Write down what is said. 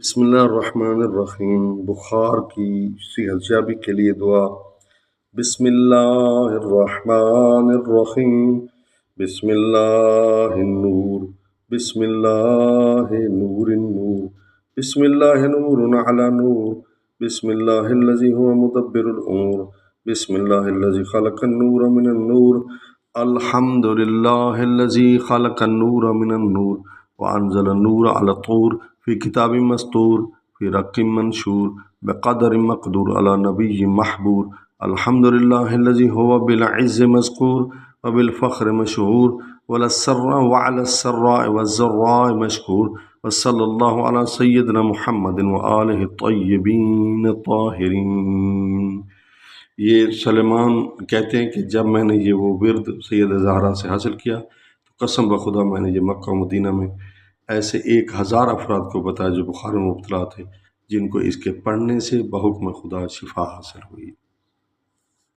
بسم اللہ الرحمن الرحیم۔ بخار کی صحت یابی کے لیے دعا۔ بسم اللہ الرحمن الرحیم۔ بسم اللہ النور، بسم اللہ نور النور، بسم اللہ نور علی نور، بسم اللہ الذی هو مدبر الامور، بسم اللہ الذی خلق النور من النور، الحمد للہ الذی خلق النور من النور وانزل النور علی الطور فی کتاب مستور فی رق منشور بقدر مقدور علی نبی محبور، الحمد للہ الذی هو بالعز مذکور وبالفخر مشہور وللسراء وعلى السراء والضراء مشکور، وصلی اللہ علی سیدنا محمد وآلہ الطیبین الطاہرین۔ یہ سلیمان کہتے ہیں کہ جب میں نے یہ وہ ورد سید زہرا سے حاصل کیا تو قسم بخدا میں نے یہ مکہ و مدینہ میں ایسے 1000 افراد کو بتایا جو بخار میں مبتلا تھے، جن کو اس کے پڑھنے سے بحکم خدا شفا حاصل ہوئی۔